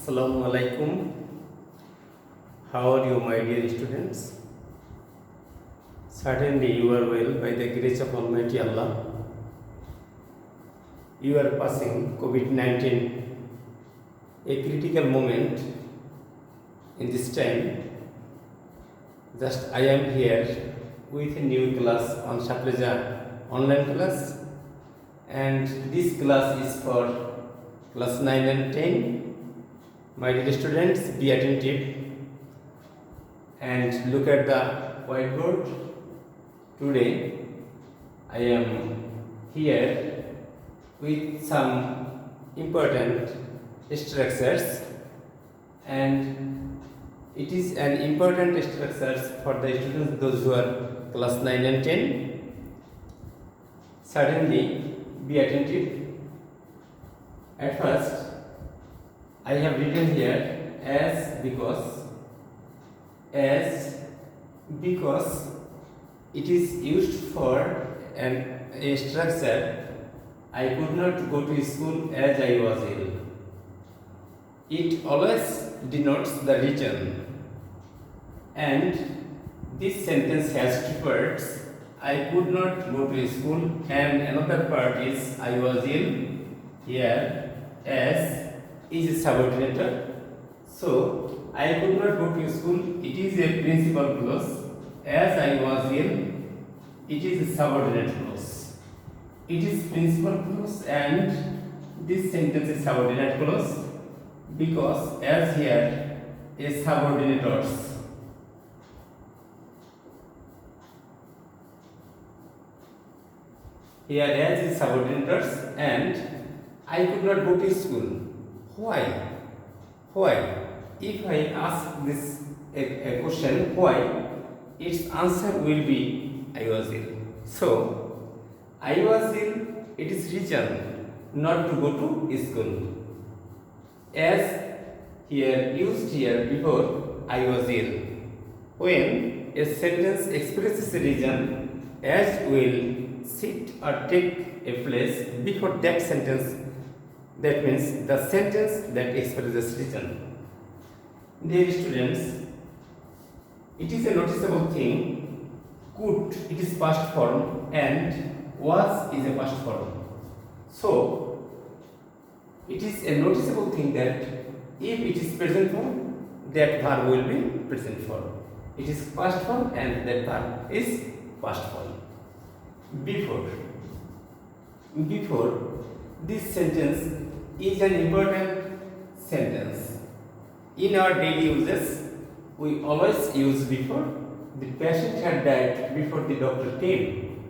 Assalamu alaikum. How are you, my dear students? Certainly, you are well by the grace of Almighty Allah. You are passing COVID-19, a critical moment in this time. Just I am here with a new class on Shaplaja online class, and this class is for class 9 and 10. My dear students, be attentive and look at the whiteboard. Today, I am here with some important structures, and it is an important structures for the students, those who are class 9 and 10. Certainly, be attentive. At first, I have written here as because it is used for a structure. I could not go to school as I was ill. It always denotes the region, and this sentence has two parts. I could not go to school, and another part is I was ill. Here, as is a subordinator. So, I could not go to school. It is a principal clause. As I was ill, it is a subordinate clause. It is principal clause, and this sentence is subordinate clause because as here is subordinators. Here as is subordinators, and I could not go to school. Why? If I ask this a question, why? Its answer will be I was ill. So, I was ill, it is reason not to go to school. As here, used here before I was ill. When a sentence expresses a reason, as will sit or take a place before that sentence, that means the sentence that expresses reason. Dear students, it is a noticeable thing. Could, it is past form, and was is a past form. So, it is a noticeable thing that if it is present form, that verb will be present form. It is past form, and that verb is past form. Before, this sentence is an important sentence. In our daily uses, we always use before. The patient had died before the doctor came.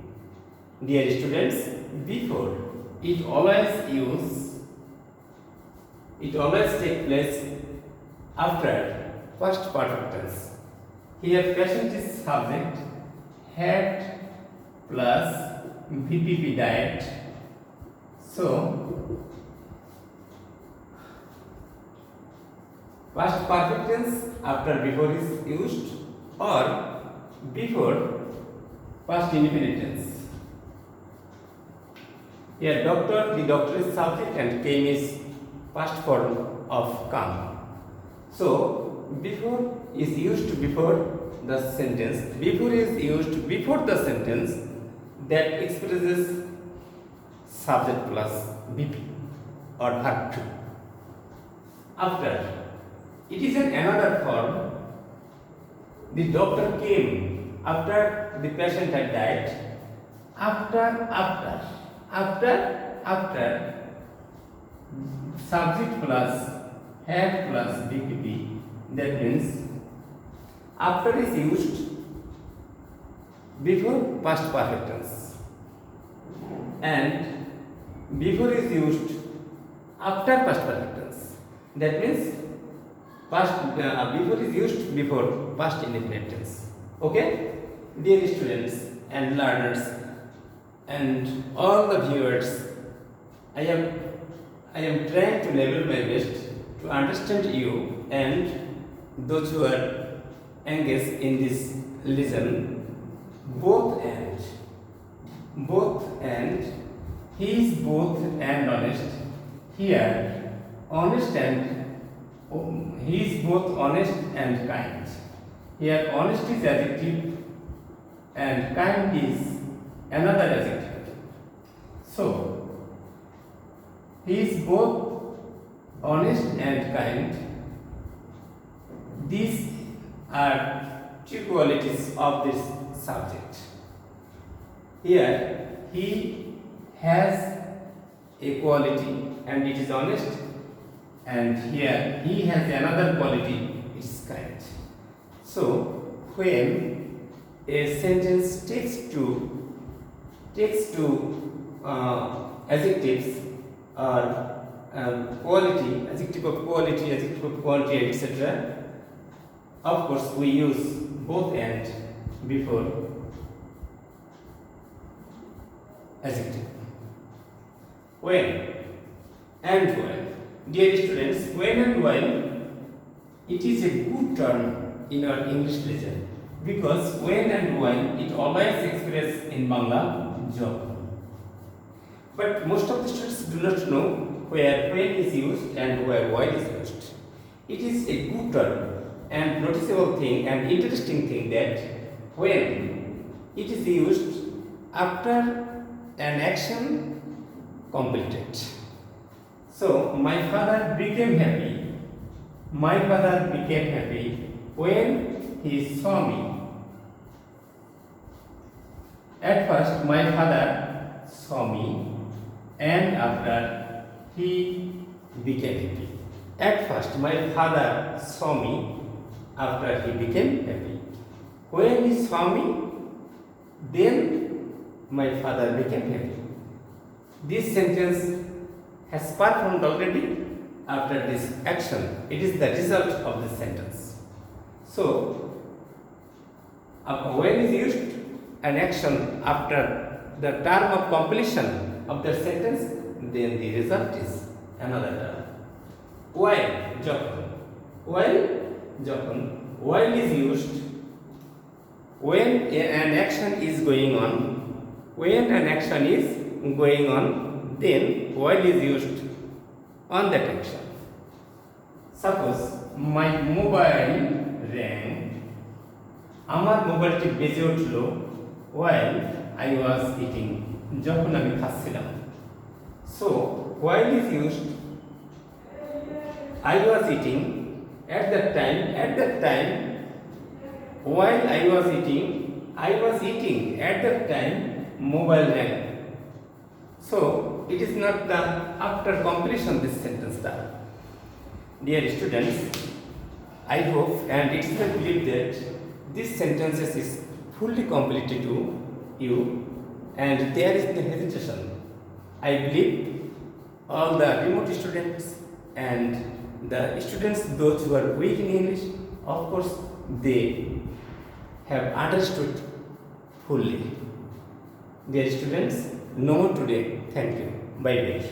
Dear students, before, it always take place after past perfect tense. Here patient is subject, had plus VPP died. So, past perfect tense after before is used, or before past indefinite tense. Here the doctor is subject, and came is past form of come. So, before is used before the sentence. Before is used before the sentence that expresses subject plus BP or verb to. After, it is another form. The doctor came after the patient had died. After subject plus had plus BPP. That means after is used before past perfect tense, and before is used after past perfect tense. That means before is used before past indefinite tense. Okay, dear students and learners and all the viewers, I am trying to level my best to understand you and those who are engaged in this lesson. Both and he is both and honest. Here, honest and he is both honest and kind. Here honest is adjective and kind is another adjective. So he is both honest and kind. These are two qualities of this subject. Here he has a quality and it is honest, and here he has another quality, it is kind. So when a sentence takes two adjectives or quality, adjective of quality, adjective of quantity, etc., of course we use both and before adjective. When and while. Dear students, when and while, it is a good term in our English lesson because when and while it always expresses in Bangla job. But most of the students do not know where when is used and where while is used. It is a good term and noticeable thing and interesting thing that when it is used after an action completed. So my father became happy. My father became happy when he saw me. At first my father saw me and after he became happy. At first my father saw me, after he became happy. When he saw me, then my father became happy. This sentence has performed already after this action. It is the result of this sentence. So, when is used an action after the term of completion of the sentence, then the result is another term. While, while is used when an action is going on. When an action is going on, then while is used on that action. Suppose my mobile rang, আমার মোবাইলটি বেজে উঠল while I was eating, যখন আমি খাচ্ছিলাম. So while is used, I was eating at that time while I was eating at that time mobile rang. So it is not the after completion this sentence done. Dear students, I hope and it is my belief that this sentence is fully completed to you and there is no hesitation. I believe all the remote students and the students those who are weak in English, of course they have understood fully. Dear students, no more today. Thank you. Bye bye.